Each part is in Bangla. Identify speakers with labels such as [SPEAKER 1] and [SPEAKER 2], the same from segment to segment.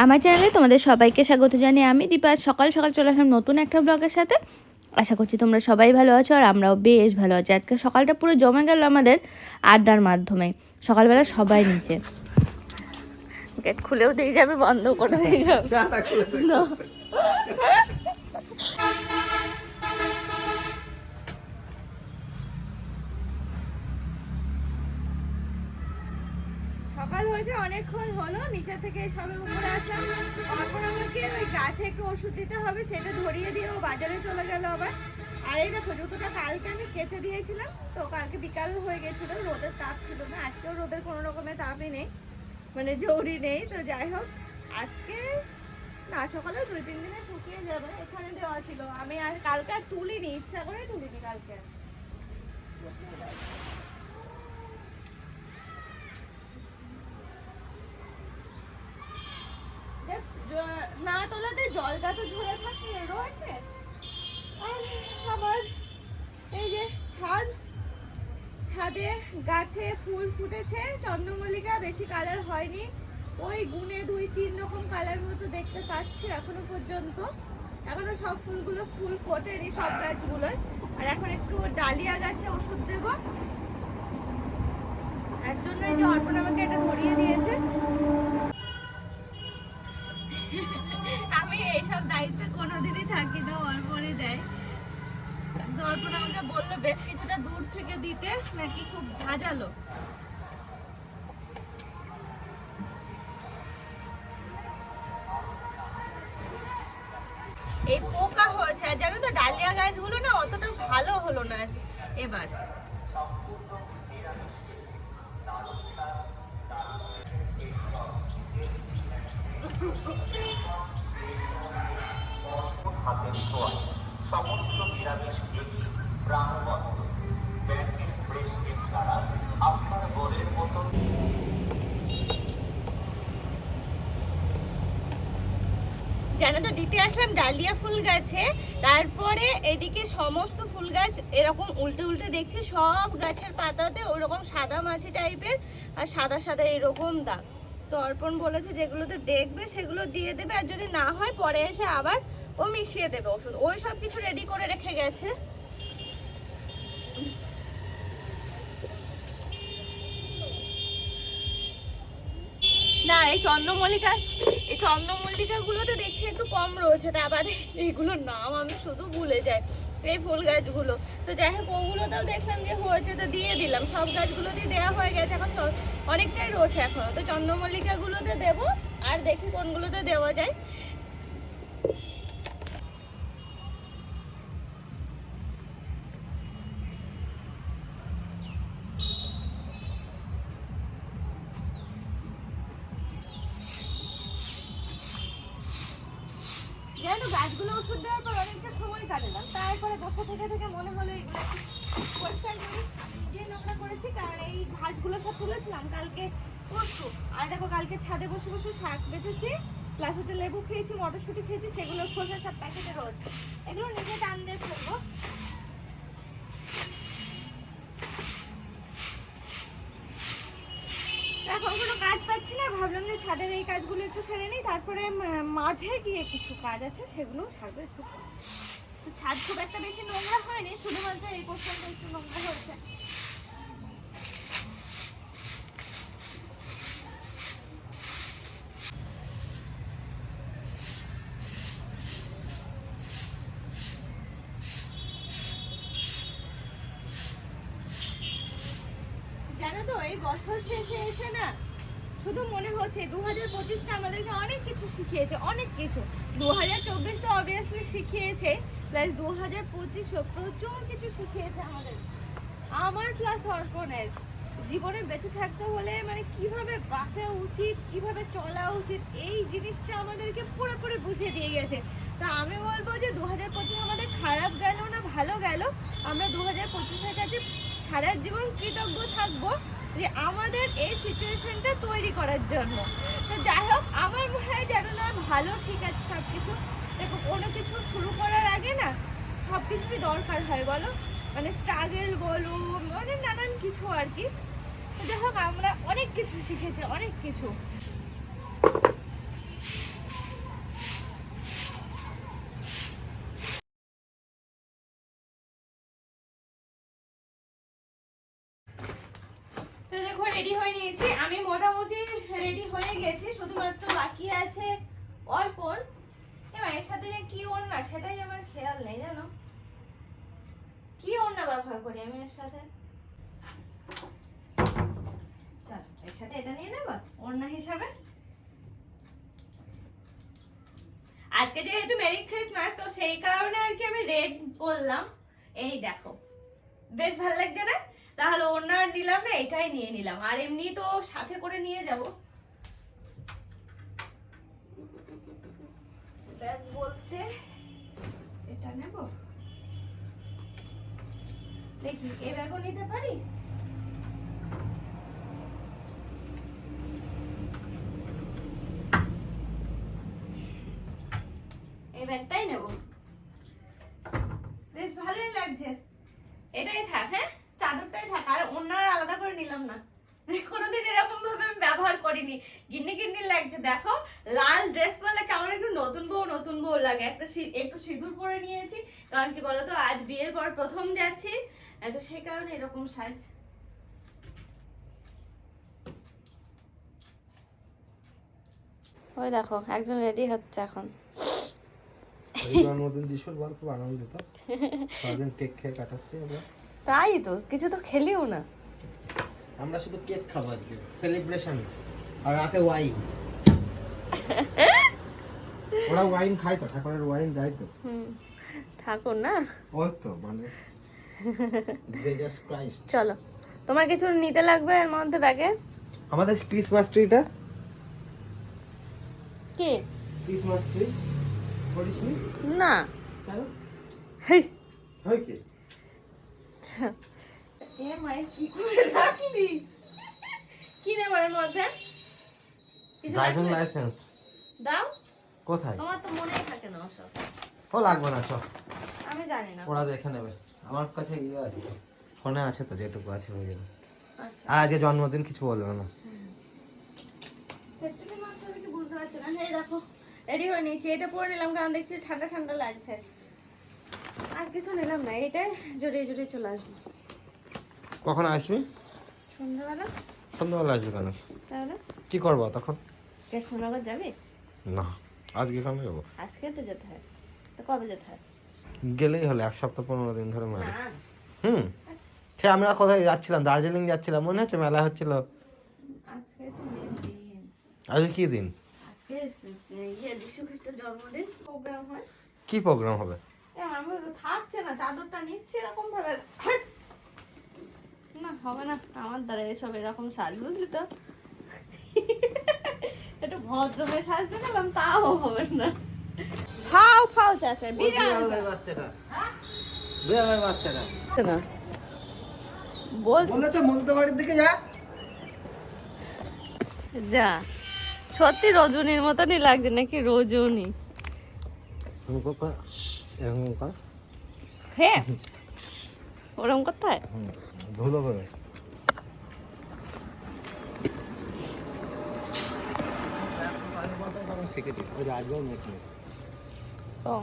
[SPEAKER 1] আমার চ্যানেলে তোমাদের সবাইকে স্বাগত জানিয়ে আমি দীপা সকাল সকাল চলে আসলাম নতুন একটা ব্লগের সাথে। আশা করছি তোমরা সবাই ভালো আছো আর আমরাও বেশ ভালো আছি। আজকে সকালটা পুরো জমে গেল আমাদের আড্ডার মাধ্যমে। সকালবেলা সবাই নিচে, গেট খুলেও দিয়ে যাবে, বন্ধ করে দিয়ে যাবে। সকাল হয়েছে, অনেকক্ষণ হলো, নিচে থেকে সবে উপরে আসলাম। তারপর আমাকে ওই গাছে একটু ওষুধ দিতে হবে, সেটা ধরিয়ে দিয়ে ও বাজারে চলে গেল আবার। আর এই দেখো জুতোটা কালকে আমি কেচে দিয়েছিলাম, তো কালকে বিকাল হয়ে গেছিলো, রোদের তাপ ছিল না। আজকেও রোদের কোনো রকমের তাপই নেই, মানে জরুরি নেই। তো যাই হোক, আজকে না সকালে 2-3 দিনে শুকিয়ে যাবে। এখানে দেওয়া ছিল, আমি আর কালকে আর তুলিনি, ইচ্ছা করে তুলিনি কালকে। না তোলাতে জলটা তো ঝরে থাকে রয়েছে। আর আমার এই যে ছাদে গাছে ফুল ফুটেছে, চন্দ্রমল্লিকা, বেশি কালার হয়নি, ওই গুনে 2-3 রকম কালার মতো দেখতে পাচ্ছি এখনো পর্যন্ত। এখনো সব ফুলগুলো ফুল ফোটেনি সব গাছগুলোয়। আর এখন একটু ডালিয়া গাছে ওষুধ দেব, এর জন্য এই যে অর্পণ আমাকে এটা ধরিয়ে দিয়েছে। আমি এইসব দায়িত্বে কোনোদিনই থাকি না, অর্পণই দেয়। অর্পণ আমাকে বললো বেশ কিছুটা দূর থেকে দিতে, নাকি খুব ঝাঁঝালো। এই পোকা হয়েছে, আর জানো তো ডালিয়া গাছগুলো না অতটা ভালো হলো না এবার।
[SPEAKER 2] সমস্ত নিরামিষ কেজি প্রাণবন্ত ব্যাংকের ফ্রেশ কেক দ্বারা আপনার বরের মতো।
[SPEAKER 1] জানো তো দিতে আসলাম ডালিয়া ফুল গাছে, তারপরে এদিকে সমস্ত ফুল গাছ এরকম উল্টে উল্টে দেখছি, সব গাছের পাতাতে ওরকম সাদা মাছি টাইপের আর সাদা সাদা এরকম দাগ। তো অর্পণ বলেছে যেগুলোতে দেখবে সেগুলো দিয়ে দেবে, আর যদি না হয় পরে এসে আবার ও মিশিয়ে দেবে ওষুধ। ওই সব কিছু রেডি করে রেখে গেছে। না এই চন্দ্রমল্লিকা গুলোতে দেখছি একটু কম রয়েছে, তা বাদে এইগুলোর নাম আমি শুধু ভুলে যাই, এই ফুল গাছগুলো। তো যাই হোক ওগুলোতেও দেখলাম যে হয়েছে, তো দিয়ে দিলাম। সব গাছগুলোতেই দেওয়া হয়ে গেছে, এখন অনেকটাই রয়েছে এখনো। তো চন্দ্রমল্লিকা গুলোতে দেবো, আর দেখি কোনগুলোতে দেওয়া যায়। জানো গাছগুলো ওষুধ দেওয়ার পর অনেকটা সময় কাটালাম, তারপরে বসে থেকে থেকে মনে হলো এগুলো পরিষ্কার করি, যে নোংরা করেছি। কারণ এই ঘাসগুলো সব তুলেছিলাম কালকে পরশু। আর দেখো কালকে ছাদে বসে বসে শাক বেঁচেছি, প্লাস হচ্ছে লেবু খেয়েছি, মটরশুঁটি খেয়েছি, সেগুলো খোসা সব প্যাকেটে রয়েছে, এগুলো নিজে টান দিয়ে ফেলবো। এখন কোনো কাজ পাচ্ছি না, ভাবলাম যে ছাদের এই কাজগুলো একটু সেরে নিই, তারপরে মাঝে গিয়ে কিছু কাজ আছে সেগুলো সারবো একটু। ছাদ খুব একটা বেশি নোংরা হয়নি, শুধুমাত্র এই পোর্শনটা একটু নোংরা হয়েছে। জানো তো এই বছর শেষে এসে না শুধু মনে হচ্ছে 2025টা আমাদেরকে অনেক কিছু শিখিয়েছে, অনেক কিছু। 2024 তো অবভিয়াসলি শিখিয়েছে, প্লাস 2025 প্রচুর কিছু শিখিয়েছে আমাদের, আমার প্লাস অর্পণের। জীবনে বেঁচে থাকতে হলে মানে কিভাবে বাঁচা উচিত, কিভাবে চলা উচিত, এই জিনিসটা আমাদেরকে পুরোপুরি বুঝিয়ে দিয়ে গেছে। তা আমি বলবো যে 2025 আমাদের খারাপ গেল না ভালো গেল, আমরা 2025-এর কাছে সারা জীবন কৃতজ্ঞ থাকবো যে আমাদের এই সিচুয়েশনটা তৈরি করার জন্য। তো যাই হোক, আমার মনে হয় যেন না ভালো, ঠিক আছে সব কিছু। দেখো কোনো কিছু শুরু করার আগে না সব কিছুরই দরকার হয় বলো, মানে স্ট্রাগল বলো, মানে নানান কিছু আর কি। যাই হোক আমরা অনেক কিছু শিখেছি, অনেক কিছু। রেডি হয়ে নিয়েছি, আমি মোটামুটি রেডি হয়ে গেছি, শুধুমাত্র বাকি আছে অর্পণ। এবার এর সাথে যে কি ওড়না সেটাই আমার খেয়াল নেই, জানো কি ওড়না ব্যবহার করি আমি এর সাথে। চল এর সাথে এটা নিয়ে নেব ওড়না হিসাবে। আজকে যেহেতু মেরি ক্রিসমাস, তো সেই কারণে আর কি আমি রেড করলাম। এই দেখো বেশ ভালো লাগছে না? তাহলে ওড়না নিলাম না, এটাই নিয়ে নিলাম। আর এমনি তো সাথে করে নিয়ে যাব। ব্যাগ বলতে এটা নেব, দেখি এই ব্যাগও নিতে পারি। এই ব্যাগটাই নেব, বেশ ভালোই লাগছে। এটাই থাক, হ্যাঁ চাদরটাই থাক, আর অন্য আলাদা করে নিলাম না। কোনোদিন এরকম ভাবে আমি ব্যবহার করিনি, গিন্নি গিন্নি লাগছে। দেখো লাল ড্রেস পরলে কেমন একটু নতুন বউ লাগে। একটু সিঁদুর পরে নিয়েছি, কারণ কি বলতো আজ বিয়ের পর প্রথম যাচ্ছি, তো সেই কারণে এরকম সাজ। ওই দেখো একজন রেডি হচ্ছে এখন।
[SPEAKER 3] জন্মদিন যিশুর বল খুব আনন্দিত, সারাদিন কেক খেয়ে কাটাচ্ছি আমরা।
[SPEAKER 1] তাই তো, কিছু তো খেলিও না।
[SPEAKER 3] আমরা শুধু কেক খাবো আজকে, সেলিব্রেশন। আর রাতে ওয়াইন। ওরা ওয়াইন খায় তো, ঠাকুরের ওয়াইন দেয় তো।
[SPEAKER 1] ঠাকুর না
[SPEAKER 3] ওই তো মানে জিসাস ক্রাইস্ট।
[SPEAKER 1] চলো, তোমার কিছু নিতে লাগবে এর মধ্যে ব্যাগে।
[SPEAKER 3] আমাদের ক্রিসমাস ট্রিটা
[SPEAKER 1] কি
[SPEAKER 3] ক্রিসমাস ট্রি করিসনি?
[SPEAKER 1] না
[SPEAKER 3] কেন?
[SPEAKER 1] হেই
[SPEAKER 3] হয় কি?
[SPEAKER 1] এ মাই কি করে রাখলি? কি নেব এর মধ্যে? কিছু
[SPEAKER 3] ড্রাইভিং
[SPEAKER 1] লাগবে?
[SPEAKER 3] লাইসেন্স
[SPEAKER 1] দাও।
[SPEAKER 3] কোথায়?
[SPEAKER 1] তোমার তো মনেই থাকে না ওসব।
[SPEAKER 3] ও লাগবে না, চ
[SPEAKER 1] আমি জানি না।
[SPEAKER 3] ওরা দেখে নেবে। আমার কাছে ইয়ে আছে, ফোনে আছে তো, যেটুকু আছে হয়ে যাবে।
[SPEAKER 1] আচ্ছা
[SPEAKER 3] আর আজকে জন্মদিন কিছু বলবে না।
[SPEAKER 1] সেপ্টেম্বর মাস হবে কি বুঝতে পারছি না। এই দেখো রেডি হয়ে নিয়েছি, এটা পরে নিলাম কারণ দেখছি ঠান্ডা ঠান্ডা লাগছে। আর কিছু নিলাম না, এটাই জড়িয়ে চলে আসবো।
[SPEAKER 3] কখন আসবি?
[SPEAKER 1] সন্ধ্যাবেলা।
[SPEAKER 3] সন্ধ্যাবেলা আসবি কেন?
[SPEAKER 1] তাহলে
[SPEAKER 3] কি করবো তখন?
[SPEAKER 1] কৃষ্ণনগর যাবি?
[SPEAKER 3] না, আজকে কেন যাবো?
[SPEAKER 1] আজকে তো যেতে হয়, তো কবে যেতে হয়?
[SPEAKER 3] গেলেই হলে 1 সপ্তাহ 15 দিন ধরে মেলা।
[SPEAKER 1] না
[SPEAKER 3] হুম, সে আমরা কোথায় যাচ্ছিলাম, দার্জিলিং যাচ্ছিলাম, মনে হচ্ছে মেলা হচ্ছিল।
[SPEAKER 1] আজকে তো মেন দিন।
[SPEAKER 3] আজকে কি দিন?
[SPEAKER 1] আজকে যীশু খ্রিস্টের জন্মদিন, প্রোগ্রাম হয়।
[SPEAKER 3] কি প্রোগ্রাম হবে?
[SPEAKER 1] আমি তো থাকছে না, চাদরটা নিচ্ছি এরকম ভাবে। হাট! না হবে না আমার দ্বারা এসব এরকম সাজ, বুঝলি তো। একটু ভদ্র হয়ে সাজতে গেলাম, তাও হবে না। ফাও চাচা বিড়াল
[SPEAKER 3] বাচ্চাটা, বিড়ালের বাচ্চাটা
[SPEAKER 1] না বলছি
[SPEAKER 3] বলেছে মলতে বাড়ির দিকে যা।
[SPEAKER 1] যা, সত্যি রজনীর মতনই লাগছে নাকি? রজনী
[SPEAKER 3] এরকম কর,
[SPEAKER 1] হ্যাঁ ওরকম কোথায়?
[SPEAKER 3] ধুলো করে। শিখেছি ওই রাজবাবু মেশিনে।
[SPEAKER 1] ও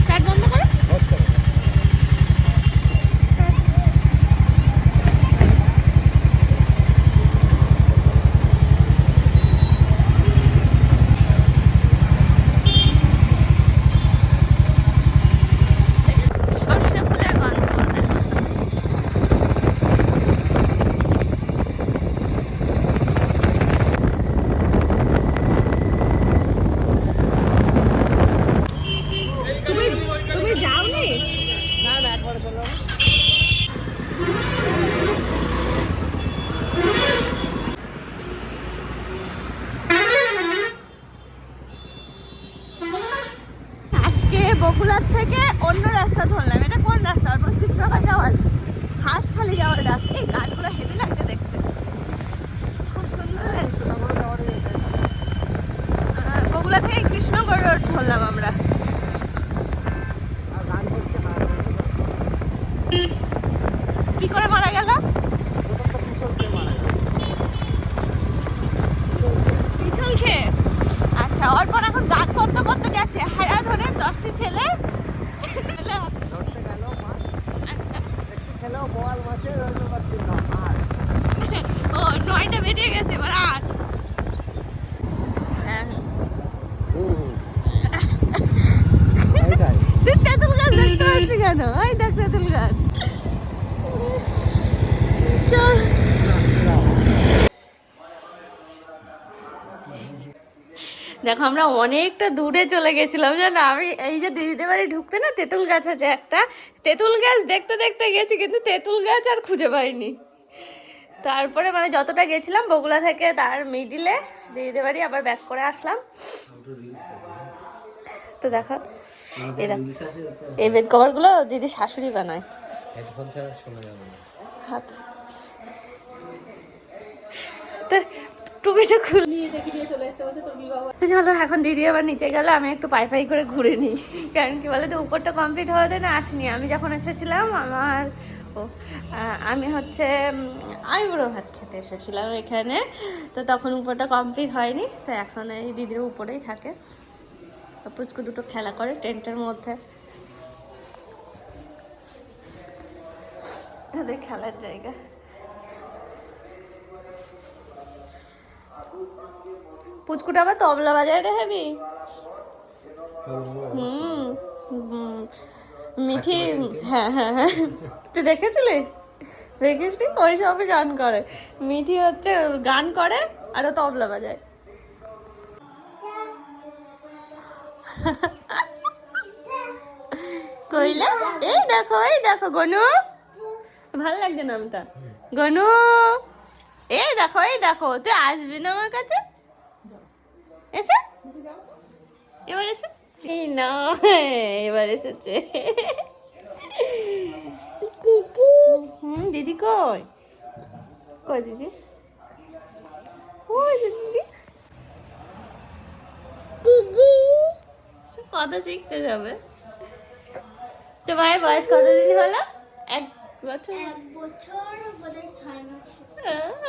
[SPEAKER 1] স্টার্ট বন্ধ করো। সর্ষে ফুলের গন্ধ মনে হয়। তুমি যাওনি?
[SPEAKER 3] না না, একবারে চলো।
[SPEAKER 1] আজকে বকুলার থেকে অন্য রাস্তা ধরলাম। এটা কোন রাস্তা? ওর কৃষ্ণগঞ্জ যাওয়ার, হাঁসখালি যাওয়ার রাস্তা। এই গাছগুলো হেভি লাগছে দেখতে, খুব সুন্দর লাগছে। বকুলা থেকে কৃষ্ণগড় রোড ধরলাম আমরা। কি করে মারা গেল? পিছল খেয়ে? আচ্ছা, অর্পণ এখন গান করতে করতে যাচ্ছে, হারা ধরে 10টি ছেলে দেখো আমরা অনেকটা দূরে চলে গেছিলাম জানো। আমি এই যে দিদিদের বাড়ি ঢুকতে না তেঁতুল গাছ আছে একটা, তেঁতুল গাছ দেখতে দেখতে গেছি কিন্তু তেঁতুল গাছ আর খুঁজে পাইনি। তারপরে মানে যতটা গেছিলাম বগুলা থেকে তার মিডিলে দিদিদের বাড়ি আবার ব্যাক করে আসলাম। তো দেখো এই বেড কভারগুলো দিদি শাশুড়ি বানায়। হাত তুমি তো খুলে নিয়ে দেখি দিয়ে চলে এসে বসে তোর বিবাহ। চলো এখন দিদি আবার নিচে গেল, আমি একটু পাই পাই করে ঘুরে নিই। কারণ কি বলে তো উপরটা কমপ্লিট হওয়াতে না আসিনি। আমি যখন এসেছিলাম আমি হচ্ছে আইবুড়ো ভাত খেতে এসেছিলাম এখানে, তো তখন উপরটা কমপ্লিট হয়নি। তো এখন এই দিদির উপরেই থাকে। পুচকু দুটো খেলা করে টেন্টের মধ্যে, ওদের খেলার জায়গা। পুচকুটা আবার তবলা বাজায় রে হেবি। মিঠি, হ্যাঁ হ্যাঁ হ্যাঁ, তুই দেখেছিলি? দেখেছিস? ওই সবই গান করে। মিঠি হচ্ছে গান করে আর ও তবলা বাজায়। কইলা এই দেখো গনু, ভালো লাগছে নামটা গনু। এই দেখো তুই আসবি না আমার কাছে? এসে এবার এসে এই না, এবার এসেছে দিদি। কই কই দিদি? ওই দিদি কথা শিখতে যাবে। তো ভাই বয়স কতদিন হলো? 1 বছর?
[SPEAKER 4] 1 বছর বোধহয় 6 মাস।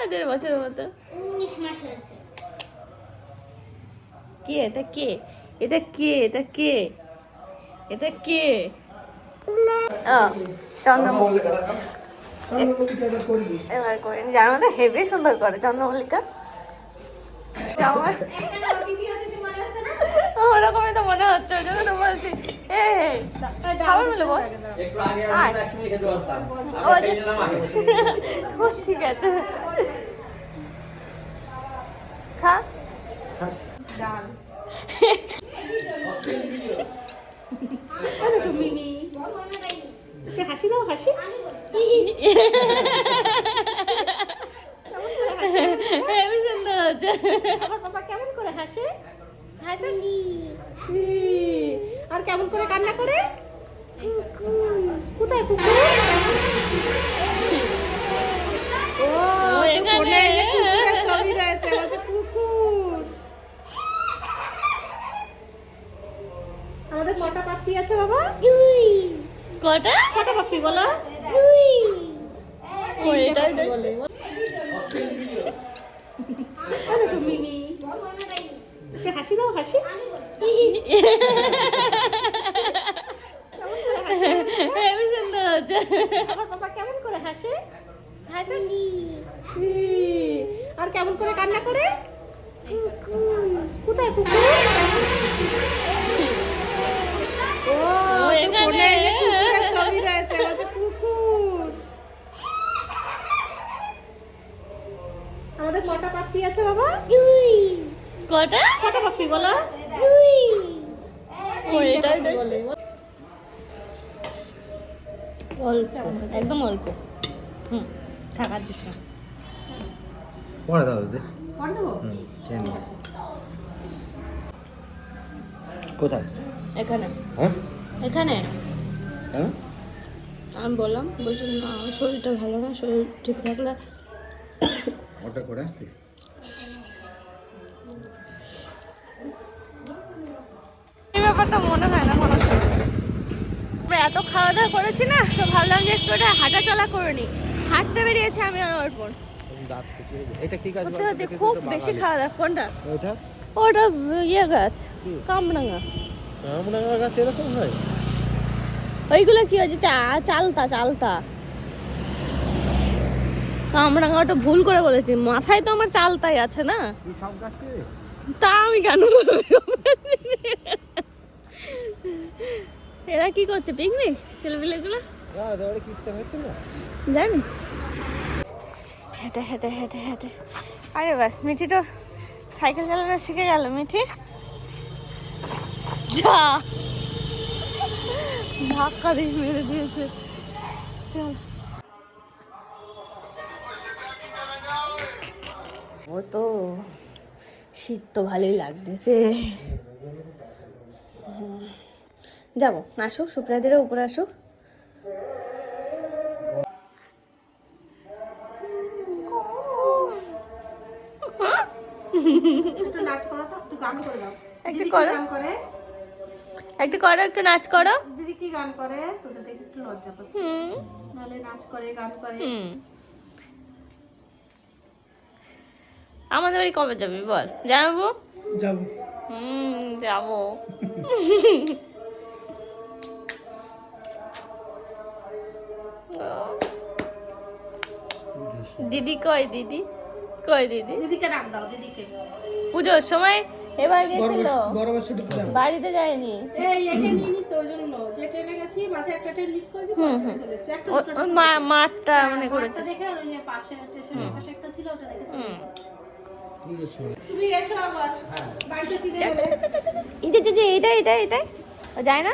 [SPEAKER 1] 1.5 বছরের মতো।
[SPEAKER 4] 19 মাস হয়েছে।
[SPEAKER 1] কে এটা? কে এটা? কে এটা? কে এটা? কে? চন্দ্রমল্লিকা। এবার করে যার মধ্যে হেভি সুন্দর করে চন্দ্রমল্লিকা। ওরকমই তো মনে হচ্ছে, ওই জন্য তো বলছি। খাবার মিলে বস। ঠিক আছে খা। হাসি দাও, হাসি। হেবি সুন্দর হচ্ছে। আমার পাপা কেমন করে হাসে? হাসে আর কেমন করে কান্না করে? কোথায় কুকুর? ও এখানে কুকুরের ছবি রয়েছে, বলছে কুকুর। আমাদের কটা পাপ্পি আছে বাবা? 2। কটা পাপ্পি বলো? 2। ওইটাই বলে। দেখো মিমি, হাসি দাও, হাসি। হেবি সুন্দর হচ্ছে। আমার পাপা কেমন করে হাসে? হাসে আর কেমন করে কান্না করে? কোথায় কুকুর? ও এখানে কুকুরের ছবি রয়েছে, বলছে কুকুর। আমাদের কটা পাপ্পি আছে বাবা? 2। কটা পাপ্পি বলো? 2। ওইটাই বলে। অল্প, একদম অল্প। থাকার দিস না।
[SPEAKER 3] পরে দাও দিদি।
[SPEAKER 1] পরে দেবো?
[SPEAKER 3] কেন? কোথায়?
[SPEAKER 1] এখানে।
[SPEAKER 3] হ্যাঁ
[SPEAKER 1] এখানে
[SPEAKER 3] হ্যাঁ
[SPEAKER 1] আমি বললাম, বলছি না আমার শরীরটা ভালো না, শরীর ঠিক থাকলে
[SPEAKER 3] ওটা করে আসতে।
[SPEAKER 1] এই ব্যাপারটা মনে হয় না কোনো সময়। আমরা এত খাওয়া দাওয়া করেছি না, তো ভাবলাম যে একটু ওটা হাঁটা চলা করে নিই। হাঁটতে বেরিয়েছে আমি আর অর্পণ।
[SPEAKER 3] দাঁত কুচিয়ে এটা কি গাছ?
[SPEAKER 1] সত্যি সত্যি খুব বেশি খাওয়া দাওয়া। কোনটা?
[SPEAKER 3] ওইটা
[SPEAKER 1] ওটা ইয়ে গাছ, কামরাঙা।
[SPEAKER 3] কামরাঙা গাছ এরকম হয়?
[SPEAKER 1] ওইগুলো কি হচ্ছে? চালতা। কামরাঙা ওটা ভুল করে বলেছি, মাথায় তো আমার চালতাই আছে না।
[SPEAKER 3] সব গাছকে
[SPEAKER 1] তা আমি কেন বলবো? এরা কি করছে? পিকনিক ছেলেপিলেগুলো জানি। হেঁটে আরে বাস, মিঠি তো সাইকেল চালানো শিখে গেল। মিঠি যা ধাক্কা দিয়ে মেরে দিয়েছে। চল ও তো শীত তো ভালোই লাগতেছে। যাবো, আসুক সুপ্রাদিরা উপরে আসুক।
[SPEAKER 5] একটু নাচ করো তো, একটু গান করে দাও।
[SPEAKER 1] একটু
[SPEAKER 5] দিদি কি
[SPEAKER 1] করো।
[SPEAKER 5] গান করে?
[SPEAKER 1] একটু করো, একটু নাচ করো।
[SPEAKER 5] দিদি কি গান করে? তোদের দেখে একটু লজ্জা পাচ্ছি।
[SPEAKER 1] হুম
[SPEAKER 5] নাহলে নাচ করে, গান করে।
[SPEAKER 1] হুম। আমাদের বাড়ি কবে যাবি বল? জানাবো।
[SPEAKER 3] যাবো।
[SPEAKER 1] যাবো। দিদি কই? দিদি কই? দিদি
[SPEAKER 5] দিদিকে ডাক দাও, দিদিকে।
[SPEAKER 1] পুজোর সময় এবার গেছিল,
[SPEAKER 3] গরমের ছুটিতে যাবো।
[SPEAKER 1] বাড়িতে যায়নি।
[SPEAKER 5] এই একে নিয়ে নি তো, ওই জন্য যে ট্রেনে গেছি মাঝে একটা ট্রেন মিস করেছি, পরে ট্রেনে চলে এসেছি। একটা দুটো
[SPEAKER 1] ওই মাঠটা মানে করেছে।
[SPEAKER 5] দেখে আর ওই যে পাশে স্টেশনের পাশে একটা ছিল, ওটা দেখে চলে এসেছি।
[SPEAKER 3] পুজোর সময়।
[SPEAKER 5] তুমি এসো আবার বাড়িতে চিনে গেলে।
[SPEAKER 1] এই যে এটা ও যায় না।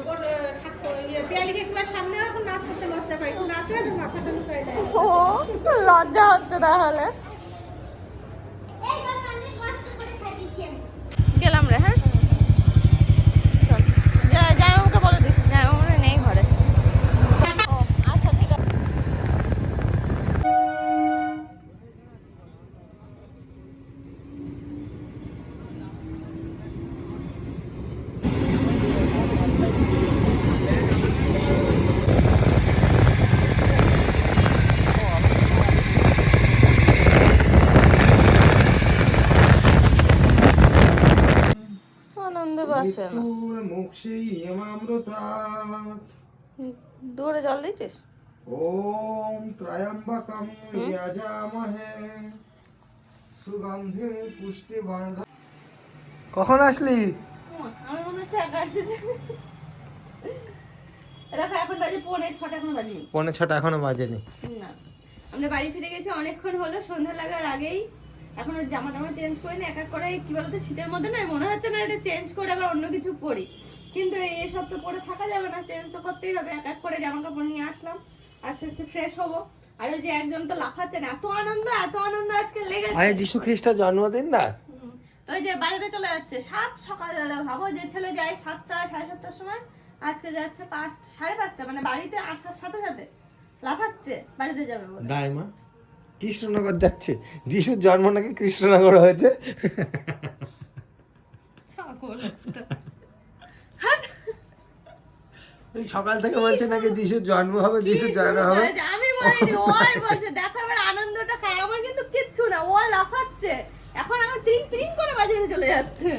[SPEAKER 5] ওর ঠাকুর পিয়ালিকে একবার সামনে এখন নাচ করতে লজ্জা পাই, একটু নাচে আর মাথাটা লুকায় দেয়।
[SPEAKER 1] ও লজ্জা হচ্ছে তাহলে।
[SPEAKER 4] এই বাবা, আমি কষ্ট করে সাজিয়েছি আমি।
[SPEAKER 1] গেলাম রে। হ্যাঁ চল, জামাইবাবুকে বলে দিস, জামাইবাবু মনে হয় নেই ঘরে। ও আচ্ছা ঠিক আছে। আনন্দ পাচ্ছে না।
[SPEAKER 3] মোক্ষী হেমামৃতা
[SPEAKER 1] দূরে জল দিচ্ছিস?
[SPEAKER 3] ওম ত্রয়ম্বকম যজামহে সুগন্ধিম পুষ্টিবর্ধ। কখন আসলি?
[SPEAKER 1] আমার মনে হচ্ছে একা এসেছে। দেখো এখন বাজে 6:45, এখনো বাজেনি।
[SPEAKER 3] 5:45 এখনো বাজেনি।
[SPEAKER 1] না, আমরা বাড়ি ফিরে গেছি অনেকক্ষণ হলো, সন্ধ্যা লাগার আগেই। এখন ওর জামা টামা চেঞ্জ করে নি, এক এক করে কি বলতো শীতের মধ্যে না মনে হচ্ছে না এটা চেঞ্জ করে আবার অন্য কিছু পরি, কিন্তু এসব তো পরে থাকা যাবে না, চেঞ্জ তো করতেই হবে। এক এক করে জামা কাপড় নিয়ে আসলাম, আস্তে আস্তে ফ্রেশ হবো। আর ওই যে একজন তো লাফাচ্ছে না, এত আনন্দ আজকে লেগেছে।
[SPEAKER 3] আজ যিশু খ্রিস্টের জন্মদিন না?
[SPEAKER 1] তো ওই যে বাজারে চলে যাচ্ছে 7 সকালবেলা, ভাবো যে ছেলে যায় 7টা 7:30টার সময়, আজকে যাচ্ছে 5 5:30, মানে বাড়িতে আসার সাথে সাথে লাফাচ্ছে বাজারে যাবে বলে।
[SPEAKER 3] দাইমা কৃষ্ণনগর যাচ্ছে, যিশুর জন্ম নাকি কৃষ্ণনগর হয়েছে।
[SPEAKER 1] ছাগল একটা।
[SPEAKER 3] এই সকাল থেকে বলছে নাকি যিশুর জন্ম হবে, যিশুর জন্ম হবে।
[SPEAKER 1] আমি বলিনি, ওই বলছে। দেখো এবার আনন্দটা খায়, আমার কিন্তু কিচ্ছু না, ও লাফাচ্ছে। এখন আমার ত্রিং ত্রিং করে বাজারে চলে যাচ্ছে।